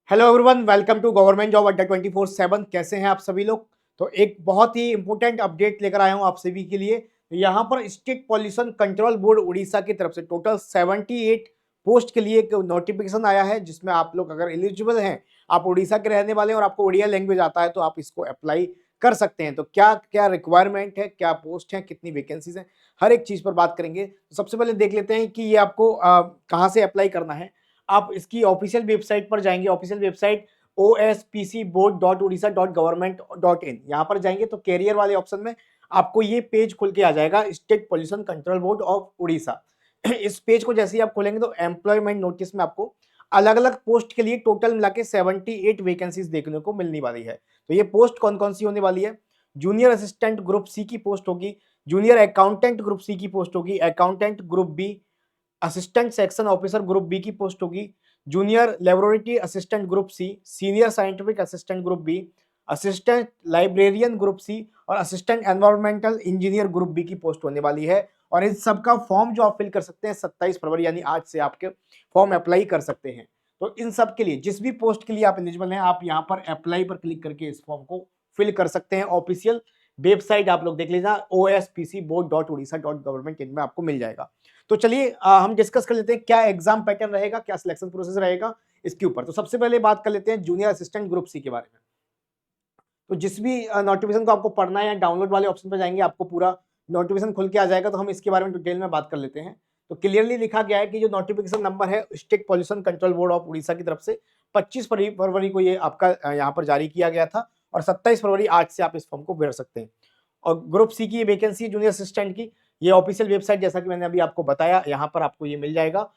Hello everyone, welcome to government job Adda 24/7। कैसे हैं आप सभी लोग। तो एक बहुत ही इंपॉर्टेंट अपडेट लेकर आया हूं आप सभी के लिए। यहां पर state pollution control board Orissa की तरफ से टोटल 78 पोस्ट के लिए एक नोटिफिकेशन आया है, जिसमें आप लोग अगर एलिजिबल हैं, आप उड़ीसा के रहने वाले हैं और आपको उड़िया लैंग्वेज आता है, तो आप इसको अप्लाई कर सकते हैं। तो क्या क्या रिक्वायरमेंट है, क्या पोस्ट है, कितनी वैकेंसीज है, हर एक चीज पर बात करेंगे। तो सबसे पहले देख लेते हैं कि ये आपको कहाँ से अप्लाई करना है। आप इसकी ऑफिशियल वेबसाइट पर जाएंगे। ऑफिशियल वेबसाइट ospcboard.odisha.government.in, यहाँ पर जाएंगे तो कैरियर वाले ऑप्शन में आपको ये पेज खुल के आ जाएगा, state pollution control board of Orissa. इस पेज को जैसे ही आप खोलेंगे तो एम्प्लॉयमेंट नोटिस में आपको अलग अलग पोस्ट के लिए टोटल मिला के 78 वैकेंसीज देखने को मिलने वाली है। तो ये पोस्ट कौन कौन सी होने वाली है? जूनियर असिस्टेंट ग्रुप सी की पोस्ट होगी, जूनियर अकाउंटेंट ग्रुप सी की पोस्ट होगी, accountant group B, assistant section officer group B की पोस्ट होगी, junior laboratory assistant group C, senior scientific assistant group B, assistant librarian group C और assistant environmental engineer group B की post होने वाली है। और इन सबका फॉर्म जो आप फिल कर सकते हैं 27 फरवरी यानी आज से आपके फॉर्म अप्लाई कर सकते हैं। तो इन सब के लिए, जिस भी पोस्ट के लिए आप एलिजिबल हैं, आप यहाँ पर अप्लाई पर क्लिक करके इस फॉर्म को फिल कर सकते हैं। ऑफिशियल वेबसाइट आप लोग देख लीजिए, ospcboard.odisha.government में आपको मिल जाएगा। तो चलिए हम डिस्कस कर लेते हैं क्या एग्जाम पैटर्न रहेगा, क्या सिलेक्शन प्रोसेस रहेगा इसके ऊपर। तो सबसे पहले बात कर लेते हैं जूनियर असिस्टेंट ग्रुप सी के बारे में। तो जिस भी नोटिफिकेशन को आपको पढ़ना है या डाउनलोड वाले ऑप्शन पर जाएंगे, आपको पूरा नोटिफिकेशन खुल के आ जाएगा। तो हम इसके बारे में डिटेल में बात कर लेते हैं। तो क्लियरली लिखा गया है कि जो नोटिफिकेशन नंबर है state pollution control board of Orissa की तरफ से 25 फरवरी को ये आपका यहाँ पर जारी किया गया था और 27 फरवरी आज से आप इस फॉर्म को भर सकते हैं। और ग्रुप सी की ये वैकेंसी जूनियर असिस्टेंट की, ये ऑफिशियल वेबसाइट जैसा कि मैंने अभी आपको बताया, यहाँ पर आपको ये मिल जाएगा।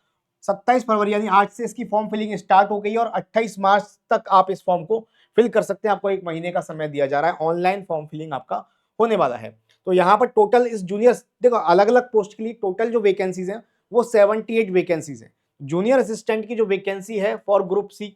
27 फरवरी यानी आज से इसकी फॉर्म फिलिंग स्टार्ट हो गई है और 28 मार्च तक आप इस फॉर्म को फिल कर सकते हैं। आपको 1 महीने का समय दिया जा रहा है, ऑनलाइन फॉर्म फिलिंग आपका होने वाला है। तो यहाँ पर टोटल इस जूनियर, देखो अलग अलग पोस्ट के लिए टोटल जो वैकेंसीज हैं वो 78 वैकेंसीज हैं। जूनियर असिस्टेंट की जो वैकेंसी है फॉर ग्रुप सी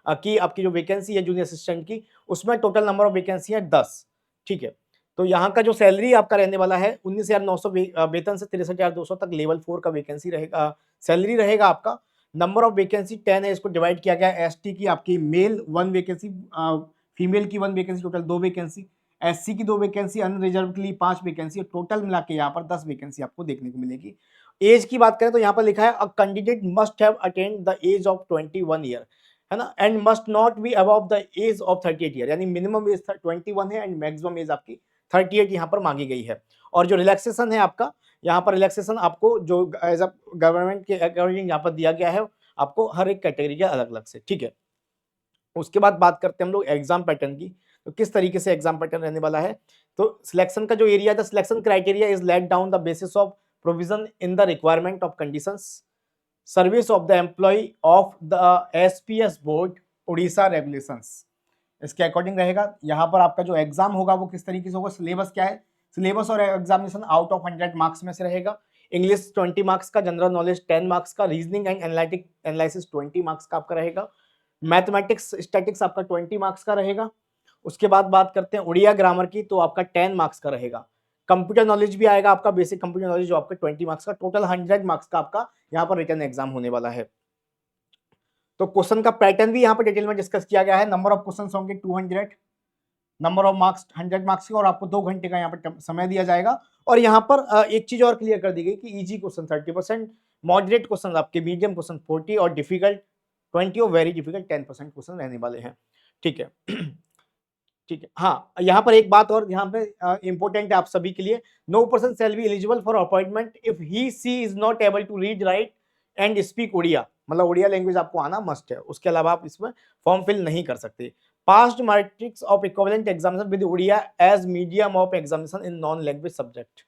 की, आपकी जो वैकेंसी है जूनियर असिस्टेंट की, उसमें टोटल नंबर ऑफ वैकेंसी है 10। ठीक है। तो यहाँ का जो सैलरी आपका रहने वाला है 19,900 वेतन से 63,200 तक लेवल 4 का वैकेंसी रहेगा, सैलरी रहेगा आपका। नंबर ऑफ वैकेंसी 10 है, इसको डिवाइड किया गया है। एसटी की आपकी मेल 1 वैकेंसी, फीमेल की 1 वैकेंसी, टोटल 2 वैकेंसी। एससी की 2 वैकेंसी, अनरिजर्व के लिए 5 वैकेंसी, टोटल मिला के यहाँ पर 10 वैकेंसी आपको देखने को मिलेगी। एज की बात करें तो यहाँ पर लिखा है a candidate must have attend the age of 21 year, है ना, and must not be above the age of 38 year, यानी मिनिमम एज 21 है एंड मैक्सिमम एज आपकी 38 यहाँ पर मांगी गई है। और जो रिलैक्सेशन है आपका, यहाँ पर रिलैक्सेशन आपको जो एज अ गवर्नमेंट के अकॉर्डिंग यहाँ पर दिया गया है, आपको हर एक कैटेगरी के अलग अलग से। ठीक है। उसके बाद बात करते हैं हम लोग एग्जाम पैटर्न की। तो किस तरीके से एग्जाम पैटर्न रहने वाला है। तो सिलेक्शन का जो area, the selection criteria is let down the basis of provision in the requirement of conditions, service of the employ of the SPS board Orissa regulations, इसके अकॉर्डिंग रहेगा। यहाँ पर आपका जो एग्जाम होगा वो किस तरीके से होगा, सिलेबस क्या है, सिलेबस और एग्जामिनेशन आउट ऑफ 100 मार्क्स में से रहेगा। इंग्लिश 20 मार्क्स का, जनरल नॉलेज 10 मार्क्स का, reasoning and analytic analysis 20 marks का आपका रहेगा, मैथमेटिक्स स्टैटिक्स आपका 20 मार्क्स का रहेगा। उसके बाद बात करते हैं उड़िया ग्रामर की, तो आपका 10 मार्क्स का रहेगा। कंप्यूटर नॉलेज भी आएगा आपका, बेसिक कंप्यूटर नॉलेज जो आपका 20 मार्क्स का, टोटल 100 मार्क्स का आपका यहाँ पर रिटन एग्जाम होने वाला है। तो क्वेश्चन का पैटर्न भी यहाँ पर डिटेल में डिस्कस किया गया है। नंबर ऑफ क्वेश्चन होंगे 200, नंबर ऑफ मार्क्स 100 मार्क्स के, और आपको 2 घंटे का यहाँ पर समय दिया जाएगा। और यहाँ पर एक चीज और क्लियर कर दी गई कि इजी क्वेश्चन 30%, मॉडरेट क्वेश्चन आपके, मीडियम क्वेश्चन 40 और डिफिकल्ट 20 और वेरी डिफिकल्ट 10% क्वेश्चन रहने वाले हैं। ठीक है। ठीक है। हाँ, यहाँ पर एक बात और यहाँ पे इंपॉर्टेंट है आप सभी के लिए, no person shall be eligible for appointment if he she is not able to read write and speak Odia, मतलब उड़िया लैंग्वेज आपको आना मस्ट है, उसके अलावा आप इसमें फॉर्म फिल नहीं कर सकते। Passed matrix of equivalent examination with Odia as medium of examination in non language subject.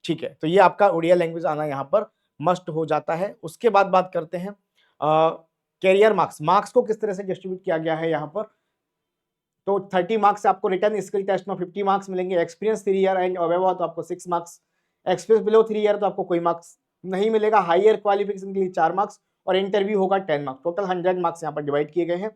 ठीक है। तो ये आपका उड़िया लैंग्वेज आना यहाँ पर मस्ट हो जाता है। उसके बाद बात करते हैं कैरियर मार्क्स, मार्क्स को किस तरह से डिस्ट्रीब्यूट किया गया है यहाँ पर। तो 30 मार्क्स आपको रिटर्न स्किल टेस्ट में 50 मार्क्स मिलेंगे, एक्सपीरियंस 3 ईयर एंड अबव तो आपको 6 मार्क्स, एक्सपीरियंस बिलो 3 ईयर तो आपको कोई मार्क्स नहीं मिलेगा, हायर क्वालिफिकेशन के लिए 4 मार्क्स और इंटरव्यू होगा 10 मार्क्स, टोटल 100 मार्क्स यहाँ पर डिवाइड किए गए हैं।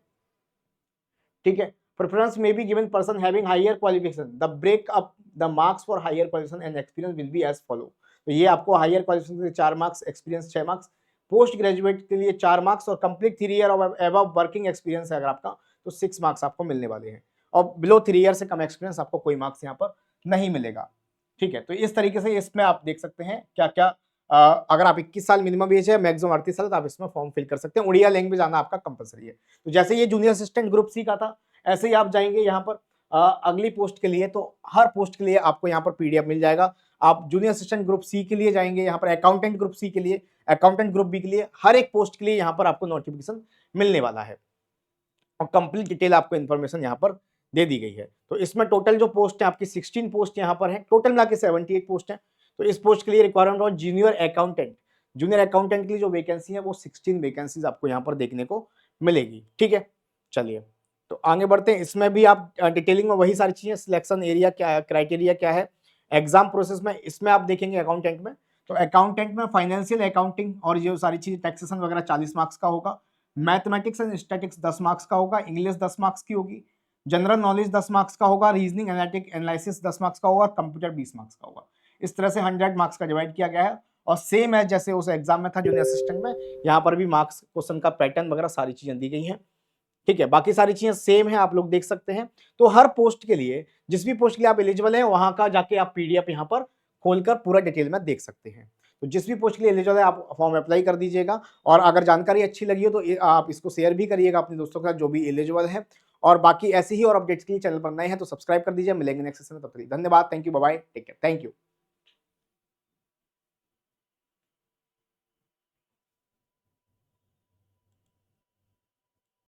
ठीक है। प्रेफरेंस में be given person having higher qualification, the break up the marks for higher qualification and experience will be as follow. तो ये आपको हायर क्वालिफिकेशन के 4 marks, experience 6 marks, post graduate के लिए 4 मार्क्स और कंप्लीट 3 ईयर और above working experience है अगर आपका तो 6 मार्क्स आपको मिलने वाले हैं, और बिलो 3 ईयर से कम एक्सपीरियंस आपको कोई मार्क्स यहाँ पर नहीं मिलेगा। ठीक है, तो इस तरीके से इसमें आप देख सकते हैं क्या क्या, अगर आप 21 साल मिनिमम एज है, मैक्सिमम 38 साल, तो आप इसमें फॉर्म फिल कर सकते हैं। उड़िया लैंग्वेज आना आपका कंपलसरी है। तो जैसे ये जूनियर असिस्टेंट ग्रुप सी का था, ऐसे ही आप जाएंगे यहाँ पर अगली पोस्ट के लिए, तो हर पोस्ट के लिए आपको यहाँ पर पीडीएफ मिल जाएगा। आप जूनियर असिस्टेंट ग्रुप सी के लिए जाएंगे, यहाँ पर अकाउंटेंट ग्रुप सी के लिए, अकाउंटेंट ग्रुप बी के लिए, हर एक पोस्ट के लिए यहाँ पर आपको नोटिफिकेशन मिलने वाला है और कंप्लीट डिटेल आपको इन्फॉर्मेशन यहाँ पर दे दी गई है। तो इसमें टोटल जो पोस्ट है आपकी 16 पोस्ट यहाँ पर है, टोटल मिला के 78 पोस्ट है। तो इस पोस्ट के लिए रिक्वायरमेंट और जूनियर अकाउंटेंट, जूनियर अकाउंटेंट के लिए जो वैकेंसी है वो 16 वैकेंसीज आपको यहाँ पर देखने को मिलेगी। ठीक है, चलिए तो आगे बढ़ते हैं। इसमें भी आप डिटेलिंग में वही सारी चीजें, सिलेक्शन एरिया क्या है, क्राइटेरिया क्या है, एग्जाम प्रोसेस में इसमें आप देखेंगे अकाउंटेंट में। तो अकाउंटेंट में फाइनेंशियल अकाउंटिंग और ये सारी चीजें, टैक्सेशन वगैरह 40 मार्क्स का होगा, मैथमेटिक्स एंड स्टैटिक्स 10 मार्क्स का होगा, इंग्लिश 10 मार्क्स की होगी, जनरल नॉलेज 10 मार्क्स का होगा, रीजनिंग एनालिटिक एनालिसिस 10 मार्क्स का होगा, कंप्यूटर 20 मार्क्स का होगा। इस तरह से 100 मार्क्स का डिवाइड किया गया है और सेम है जैसे उस एग्जाम में था जूनियर असिस्टेंट में, यहाँ पर भी मार्क्स, क्वेश्चन का पैटर्न वगैरह सारी चीजें दी गई हैं। ठीक है, बाकी सारी चीजें सेम है, आप लोग देख सकते हैं। तो हर पोस्ट के लिए, जिस भी पोस्ट के लिए आप एलिजिबल हैं, वहां का जाके आप पीडीएफ यहाँ पर खोलकर पूरा डिटेल में देख सकते हैं। तो जिस भी पोस्ट के लिए एलिजिबल है आप फॉर्म अप्लाई कर दीजिएगा, और अगर जानकारी अच्छी लगी हो तो आप इसको शेयर भी करिएगा अपने दोस्तों के साथ जो भी एलिजिबल है। और बाकी ऐसे ही और अपडेट्स के लिए चैनल पर नए हैं तो सब्सक्राइब कर दीजिए। मिलेंगे नेक्स्ट सेशन में, तब तक धन्यवाद, thank you, bye bye, take care, thank you.